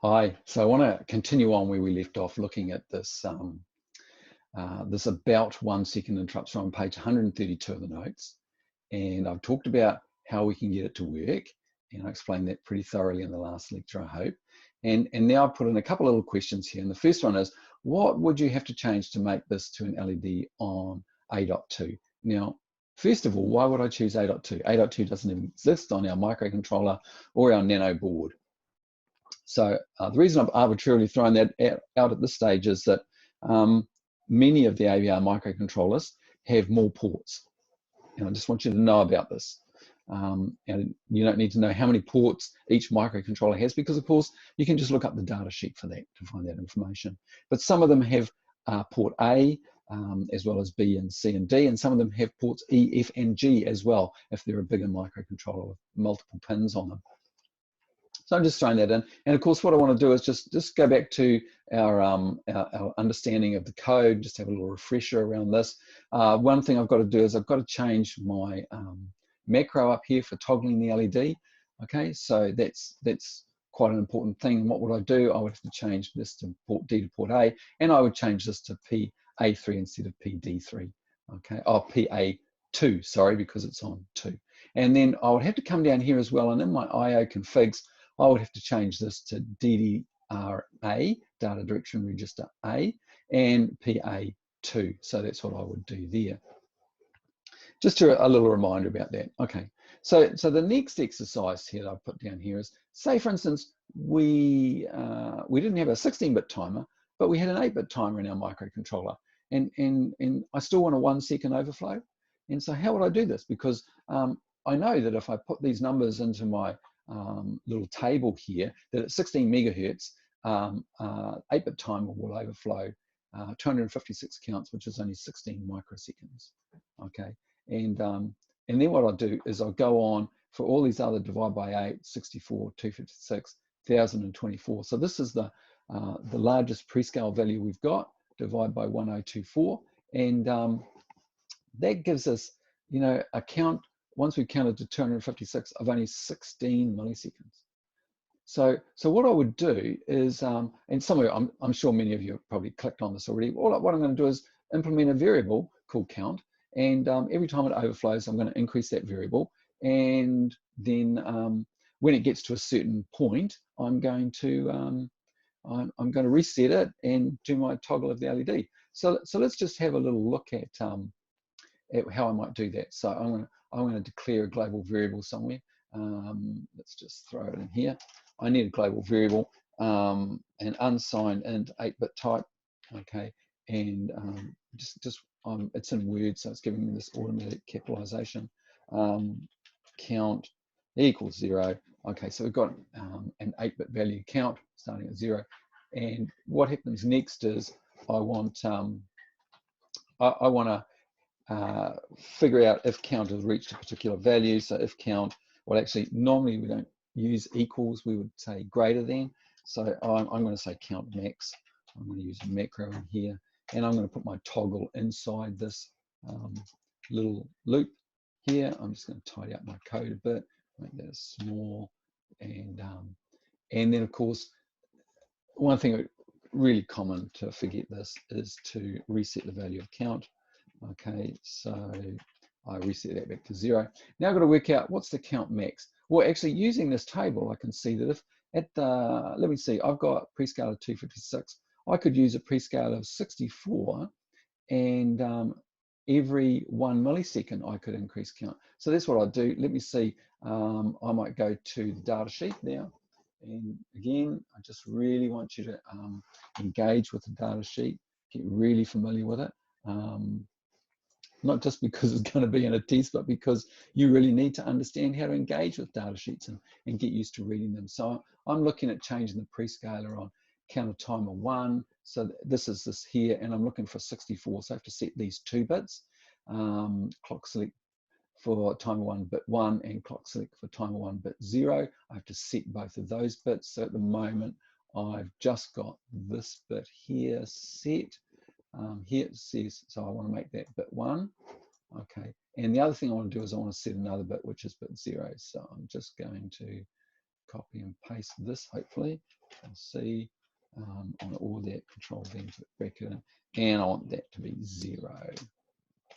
Hi, so I want to continue on where we left off looking at this this about 1 second interrupts on page 132 of the notes. And I've talked about how we can get it to work, and I explained that pretty thoroughly in the last lecture, I hope. And now I've put in a couple of little questions here. And the first one is, what would you have to change to make this to an LED on A.2? Now, first of all, why would I choose A.2? A.2 doesn't even exist on our microcontroller or our nano board. So the reason I've arbitrarily thrown that out at this stage is that many of the AVR microcontrollers have more ports. And I just want you to know about this. And you don't need to know how many ports each microcontroller has, because of course you can just look up the data sheet for that to find that information. But some of them have port A, as well as B and C and D, and some of them have ports E, F and G as well, if they're a bigger microcontroller with multiple pins on them. So I'm just throwing that in. And of course, what I want to do is just go back to our understanding of the code, just have a little refresher around this. One thing I've got to do is I've got to change my macro up here for toggling the LED. Okay, so that's quite an important thing. And what would I do? I would have to change this to port D to port A, and I would change this to PA3 instead of PD3. Okay, oh, PA2, sorry, because it's on 2. And then I would have to come down here as well, and in my IO configs, I would have to change this to DDRA, Data Direction Register A, and PA2. So that's what I would do there. Just a little reminder about that. Okay, so the next exercise here that I've put down here is, say for instance, we didn't have a 16-bit timer, but we had an 8-bit timer in our microcontroller, and I still want a 1 second overflow. And so how would I do this? Because I know that if I put these numbers into my little table here, that at 16 megahertz, 8-bit timer will overflow 256 counts, which is only 16 microseconds. Okay, and then what I'll do is I'll go on for all these other divide by 8, 64, 256, 1024. So this is the largest prescale value we've got. Divide by 1024, and that gives us, you know, a count. Once we've counted to 256 of only 16 milliseconds. So what I would do is, and some of you, I'm sure many of you have probably clicked on this already. What I'm going to do is implement a variable called count, and every time it overflows, I'm going to increase that variable, and then when it gets to a certain point, I'm going to reset it and do my toggle of the LED. So let's just have a little look at how I might do that. So I'm going to declare a global variable somewhere. Let's just throw it in here. I need a global variable, an unsigned int 8-bit type. Okay, and it's in Word, so it's giving me this automatic capitalization. Count equals 0. Okay, so we've got an 8-bit value count starting at 0. And what happens next is I want to figure out if count has reached a particular value. So if count, well, actually, normally we don't use equals, we would say greater than. So I'm going to say count max. I'm going to use a macro in here, and I'm going to put my toggle inside this little loop here. I'm just going to tidy up my code a bit, make that small, and then of course, one thing really common to forget this is to reset the value of count. Okay, so I reset that back to 0. Now I've got to work out what's the count max. Well, actually, using this table, I can see that if at the, let me see, I've got prescale of 256. I could use a prescale of 64, and every 1 millisecond I could increase count. So that's what I'd do. Let me see. I might go to the data sheet now. And again, I just really want you to engage with the data sheet, get really familiar with it. Not just because it's going to be in a test, but because you really need to understand how to engage with data sheets and get used to reading them. So I'm looking at changing the prescaler on counter timer 1. So this is this here, and I'm looking for 64. So I have to set these 2 bits. Clock select for timer 1 bit 1 and clock select for timer 1 bit 0. I have to set both of those bits. So at the moment, I've just got this bit here set. Here it says, so I want to make that bit 1. Okay, and the other thing I want to do is I want to set another bit, which is bit 0. So I'm just going to copy and paste this, hopefully. I'll see on all that control V bracket, and I want that to be 0.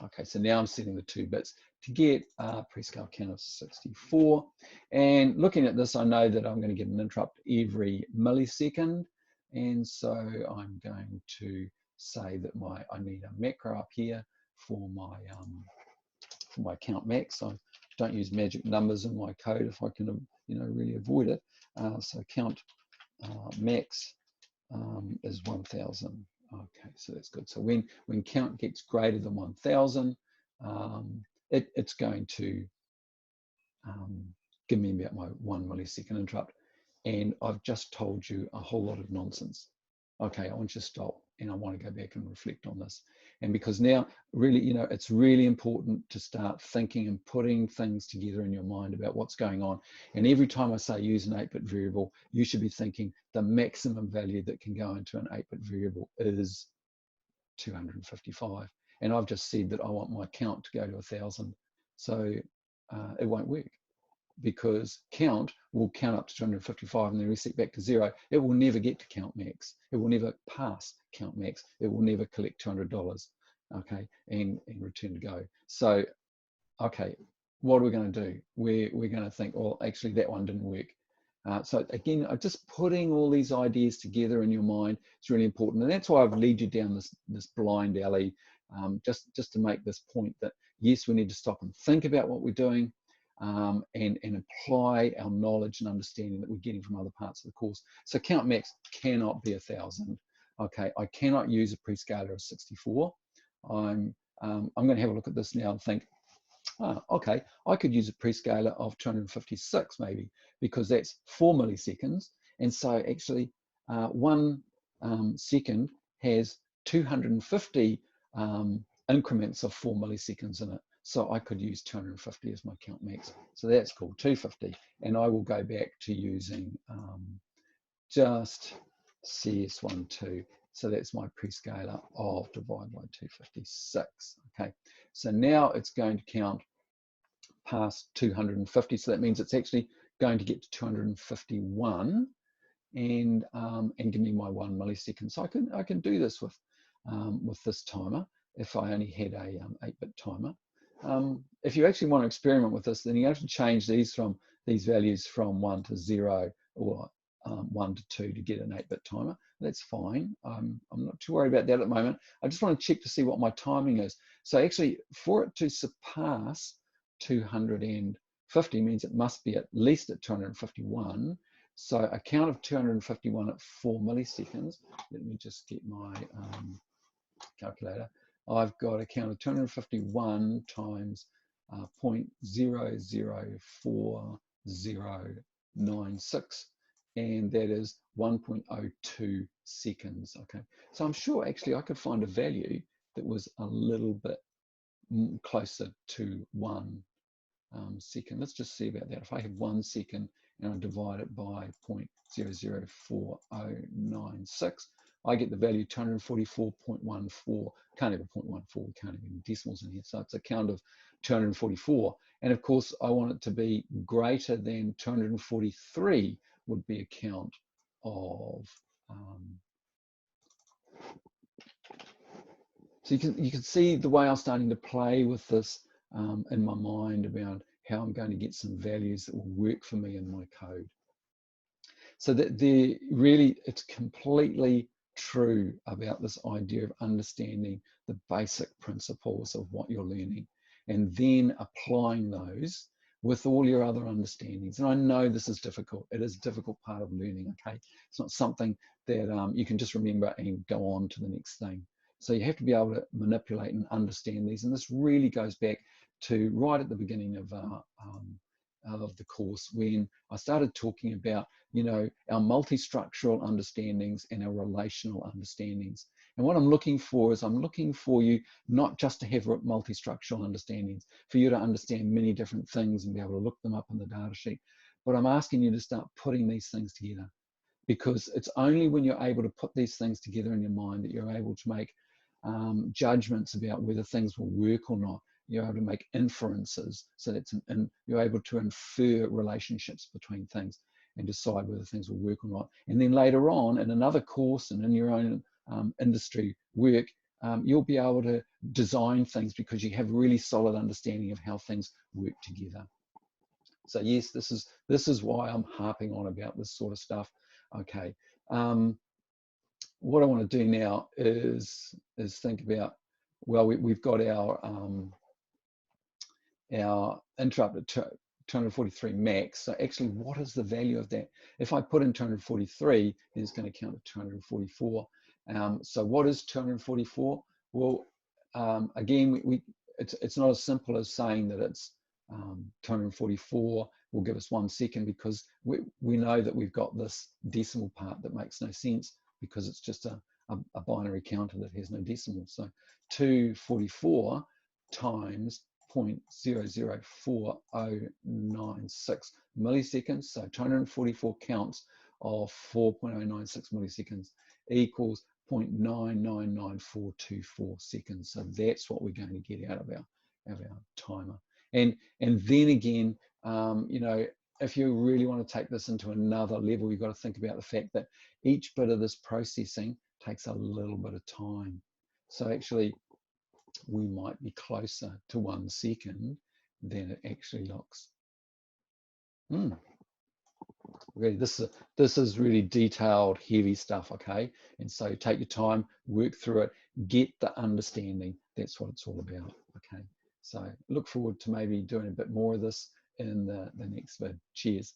Okay, so now I'm setting the 2 bits to get a prescale count of 64. And looking at this, I know that I'm going to get an interrupt every millisecond. And so I'm going to say that I need a macro up here for my count max. I don't use magic numbers in my code if I can, really avoid it. So count max is 1000. Okay, so that's good. So when count gets greater than 1000, it's going to give me about my 1 millisecond interrupt. And I've just told you a whole lot of nonsense. Okay, I want you to stop, and I want to go back and reflect on this. And because now, really, it's really important to start thinking and putting things together in your mind about what's going on. And every time I say use an 8-bit variable, you should be thinking the maximum value that can go into an 8-bit variable is 255. And I've just said that I want my count to go to 1000. So it won't work, because count will count up to 255 and then reset back to 0. It will never get to count max. It will never pass count max. It will never collect $200, okay, and return to go. So, okay, what are we going to do? We're going to think, well, actually that one didn't work. So again, just putting all these ideas together in your mind is really important, and that's why I've led you down this blind alley, just to make this point that yes, we need to stop and think about what we're doing, and apply our knowledge and understanding that we're getting from other parts of the course. So count max cannot be 1000. Okay, I cannot use a prescaler of 64. I'm going to have a look at this now and think, oh, okay, I could use a prescaler of 256 maybe, because that's 4 milliseconds. And so actually 1 second has 250 increments of 4 milliseconds in it. So I could use 250 as my count max. So that's called 250. And I will go back to using just CS12. So that's my prescaler of divide by 256. Okay, so now it's going to count past 250. So that means it's actually going to get to 251 and give me my 1 millisecond. So I can do this with this timer if I only had a 8-bit timer. If you actually want to experiment with this, then you have to change these values from 1 to 0 or 1 to 2 to get an 8-bit timer. That's fine. I'm not too worried about that at the moment. I just want to check to see what my timing is. So actually, for it to surpass 250 means it must be at least at 251. So a count of 251 at 4 milliseconds. Let me just get my calculator. I've got a count of 251 times 0.004096, and that is 1.02 seconds. Okay, so I'm sure actually I could find a value that was a little bit closer to 1 second. Let's just see about that. If I have 1 second and I divide it by 0.004096, I get the value 244.14. Can't have a 0.14, we can't have any decimals in here. So it's a count of 244. And of course, I want it to be greater than 243 would be a count of, so you can see the way I'm starting to play with this in my mind about how I'm going to get some values that will work for me in my code. So that it's completely true about this idea of understanding the basic principles of what you're learning and then applying those with all your other understandings. And I know this is difficult. It is a difficult part of learning, okay? It's not something that you can just remember and go on to the next thing. So you have to be able to manipulate and understand these. And this really goes back to right at the beginning of the course, when I started talking about, our multi-structural understandings and our relational understandings. And what I'm looking for is I'm looking for you not just to have multi-structural understandings, for you to understand many different things and be able to look them up in the data sheet, but I'm asking you to start putting these things together, because it's only when you're able to put these things together in your mind that you're able to make judgments about whether things will work or not. You're able to make inferences, so you're able to infer relationships between things. and decide whether things will work or not. And then later on in another course and in your own industry work, you'll be able to design things because you have really solid understanding of how things work together. So yes, this is why I'm harping on about this sort of stuff. Okay, what I want to do now is think about, well, we've got our interrupt at 243 max. So actually, what is the value of that? If I put in 243, then it's going to count to 244. So what is 244? Well, again, it's not as simple as saying that it's 244 will give us 1 second, because we know that we've got this decimal part that makes no sense because it's just a binary counter that has no decimal. So 244 times 0.004096 milliseconds, so 244 counts of 4.096 milliseconds equals 0.999424 seconds. So that's what we're going to get out of our timer. And then again, you know, if you really want to take this into another level, you've got to think about the fact that each bit of this processing takes a little bit of time. So actually, we might be closer to 1 second than it actually looks. Really, this is really detailed, heavy stuff, okay? And so take your time, work through it, get the understanding. That's what it's all about, okay? So look forward to maybe doing a bit more of this in the next vid. Cheers.